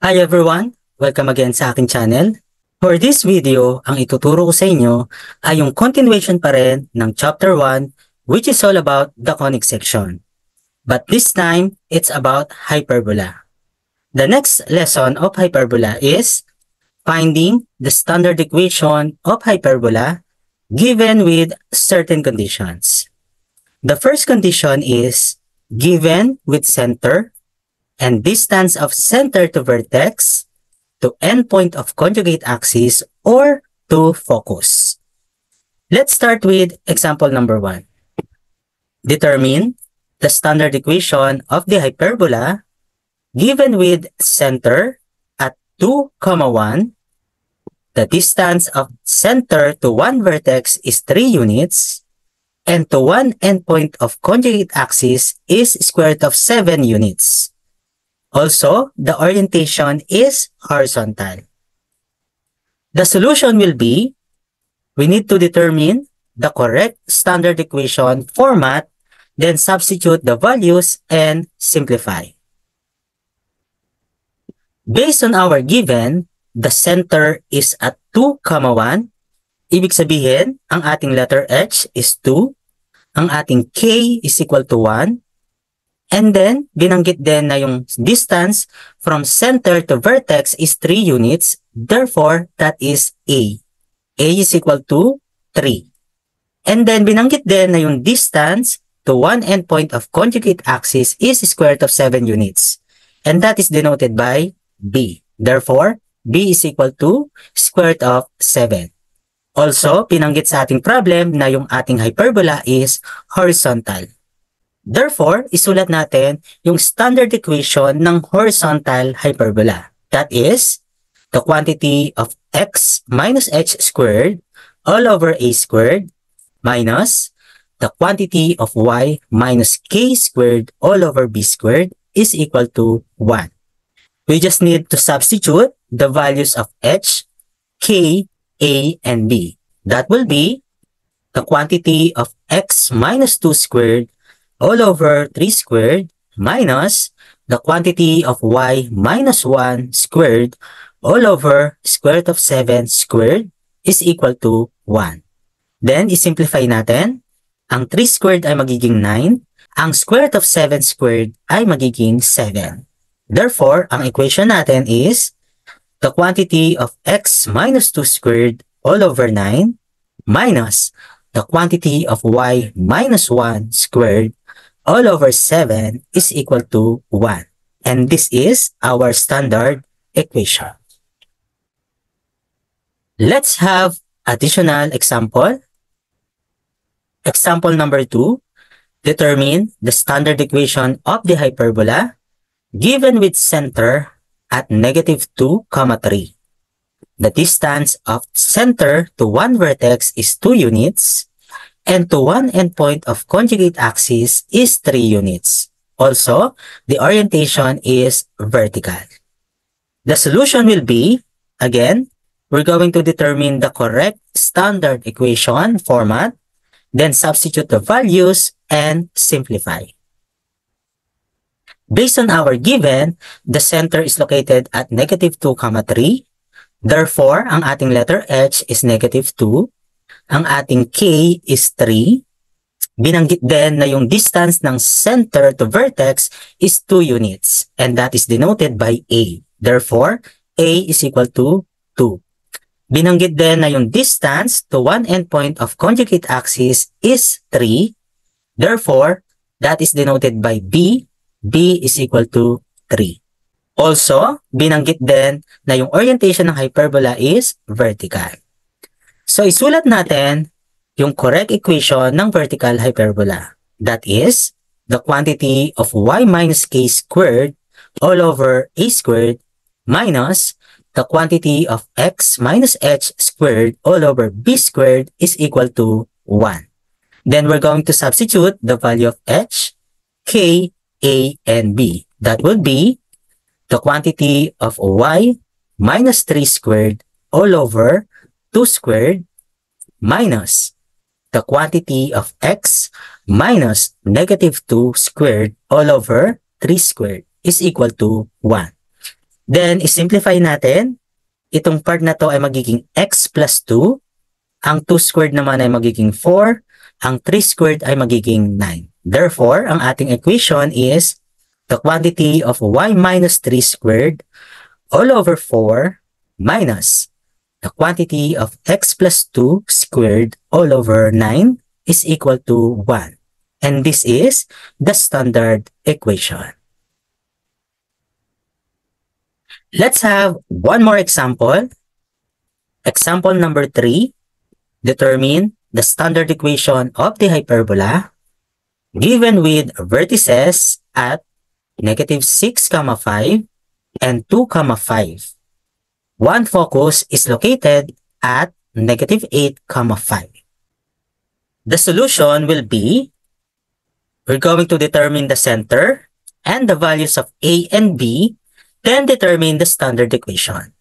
Hi everyone! Welcome again sa aking channel. For this video, ang ituturo ko sa inyo ay yung continuation pa rin ng Chapter 1 which is all about the conic section. But this time, it's about hyperbola. The next lesson of hyperbola is finding the standard equation of hyperbola given with certain conditions. The first condition is given with center and distance of center to vertex to endpoint of conjugate axis or to focus. Let's start with example number 1. Determine the standard equation of the hyperbola given with center at 2, 1. The distance of center to one vertex is 3 units and to one endpoint of conjugate axis is square root of 7 units. Also, the orientation is horizontal. The solution will be, we need to determine the correct standard equation format, then substitute the values and simplify. Based on our given, the center is at 2, 1. Ibig sabihin, ang ating letter H is 2, ang ating K is equal to 1, and then, binanggit din na yung distance from center to vertex is 3 units. Therefore, that is A. A is equal to 3. And then, binanggit din na yung distance to one endpoint of conjugate axis is square root of 7 units. And that is denoted by B. Therefore, B is equal to square root of 7. Also, binanggit sa ating problem na yung ating hyperbola is horizontal. Therefore, isulat natin yung standard equation ng horizontal hyperbola. That is, the quantity of x minus h squared all over a squared minus the quantity of y minus k squared all over b squared is equal to 1. We just need to substitute the values of h, k, a, and b. That will be the quantity of x minus 2 squared all over 3 squared minus the quantity of y minus 1 squared all over square root of 7 squared is equal to 1. Then, isimplify natin. Ang 3 squared ay magiging 9. Ang square root of 7 squared ay magiging 7. Therefore, ang equation natin is the quantity of x minus 2 squared all over 9 minus the quantity of y minus 1 squared all over 7 is equal to 1. And this is our standard equation. Let's have additional example. Example number 2. Determine the standard equation of the hyperbola given with center at negative 2, 3. The distance of center to one vertex is 2 units. And to one endpoint of conjugate axis is 3 units. Also, the orientation is vertical. The solution will be, again, we're going to determine the correct standard equation format, then substitute the values and simplify. Based on our given, the center is located at negative 2, 3. Therefore, ang ating letter H is negative 2. Ang ating K is 3. Binanggit din na yung distance ng center to vertex is 2 units. And that is denoted by A. Therefore, A is equal to 2. Binanggit din na yung distance to one endpoint of conjugate axis is 3. Therefore, that is denoted by B. B is equal to 3. Also, binanggit din na yung orientation ng hyperbola is vertical. So, isulat natin yung correct equation ng vertical hyperbola. That is, the quantity of y minus k squared all over a squared minus the quantity of x minus h squared all over b squared is equal to 1. Then, we're going to substitute the value of h, k, a, and b. That would be the quantity of y minus 3 squared all over 2 squared minus the quantity of x minus negative 2 squared all over 3 squared is equal to 1. Then, isimplify natin. Itong part na to ay magiging x plus 2. Ang 2 squared naman ay magiging 4. Ang 3 squared ay magiging 9. Therefore, ang ating equation is the quantity of y minus 3 squared all over 4 minus the quantity of x plus 2 squared all over 9 is equal to 1. And this is the standard equation. Let's have one more example. Example number 3. Determine the standard equation of the hyperbola given with vertices at negative 6, 5 and 2, 5. One focus is located at negative 8, 5. The solution will be, we're going to determine the center and the values of A and B, then determine the standard equation.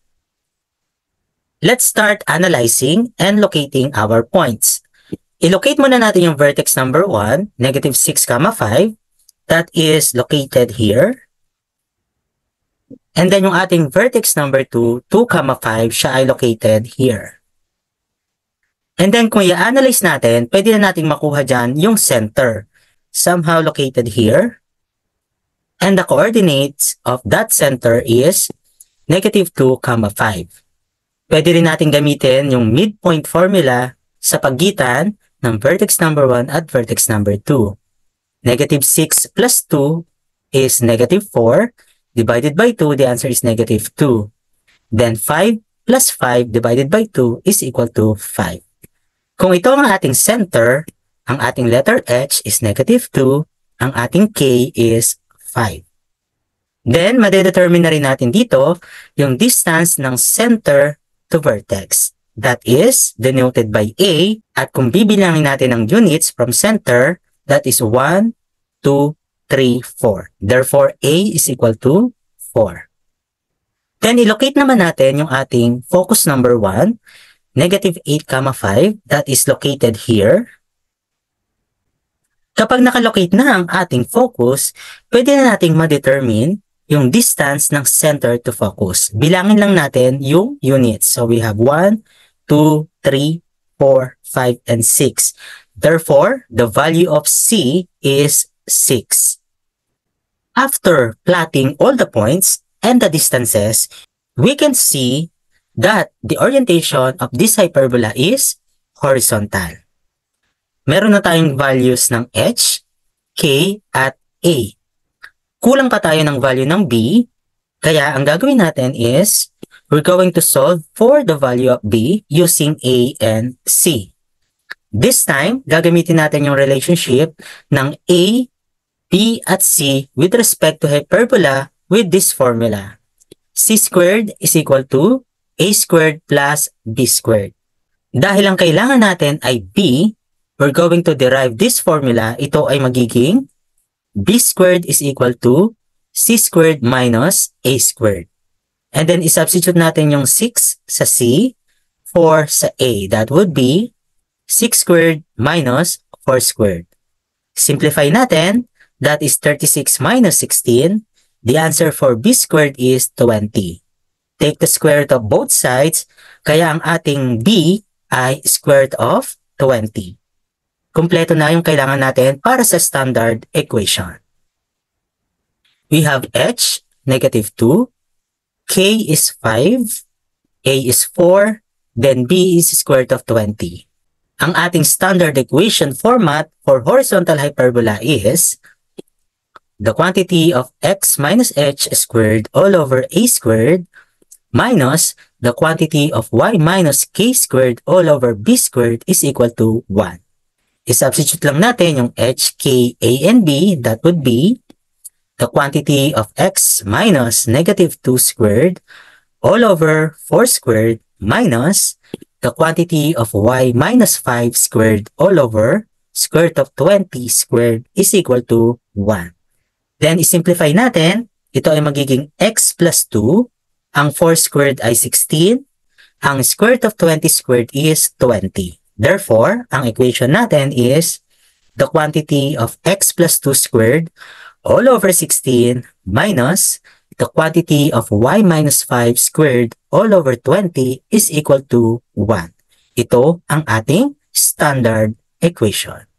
Let's start analyzing and locating our points. I-locate muna natin yung vertex number 1, negative 6, 5. That is located here. And then yung ating vertex number 2, 2, 5, siya ay located here. And then kung i-analyze natin, pwede na nating makuha dyan yung center. Somehow located here. And the coordinates of that center is negative 2, 5. Pwede rin natin gamitin yung midpoint formula sa pagitan ng vertex number 1 at vertex number 2. Negative 6 plus 2 is negative 4. Divided by 2, the answer is negative 2. Then 5 plus 5 divided by 2 is equal to 5. Kung ito ang ating center, ang ating letter H is negative 2, ang ating K is 5. Then, madedetermine na rin natin dito yung distance ng center to vertex. That is denoted by A, at kung bibilangin natin ang units from center, that is 1, 2, 3, 4. Therefore, A is equal to 4. Then, ilocate naman natin yung ating focus number 1, negative 8, 5. That is located here. Kapag nakalocate na ang ating focus, pwede na nating ma-determine yung distance ng center to focus. Bilangin lang natin yung units. So, we have 1, 2, 3, 4, 5, and 6. Therefore, the value of C is 6. After plotting all the points and the distances, we can see that the orientation of this hyperbola is horizontal. Meron na tayong values ng H, K, at A. Kulang pa tayo ng value ng B, kaya ang gagawin natin is, we're going to solve for the value of B using A and C. This time, gagamitin natin yung relationship ng A, B, at C with respect to hyperbola with this formula. C squared is equal to A squared plus B squared. Dahil ang kailangan natin ay B, we're going to derive this formula. Ito ay magiging B squared is equal to C squared minus A squared. And then, isubstitute natin yung 6 sa C, 4 sa A. That would be 6 squared minus 4 squared. Simplify natin. That is 36 minus 16. The answer for B squared is 20. Take the square root of both sides, kaya ang ating B ay square root of 20. Kompleto na yung kailangan natin para sa standard equation. We have H, negative 2, K is 5, A is 4, then B is square root of 20. Ang ating standard equation format for horizontal hyperbola is the quantity of x minus h squared all over a squared minus the quantity of y minus k squared all over b squared is equal to 1. I-substitute lang natin yung h, k, a, and b. That would be the quantity of x minus negative 2 squared all over 4 squared minus the quantity of y minus 5 squared all over square root of 20 squared is equal to 1. Then, isimplify natin. Ito ay magiging x plus 2. Ang 4 squared ay 16. Ang square root of 20 squared is 20. Therefore, ang equation natin is the quantity of x plus 2 squared all over 16 minus the quantity of y minus 5 squared all over 20 is equal to 1. Ito ang ating standard equation.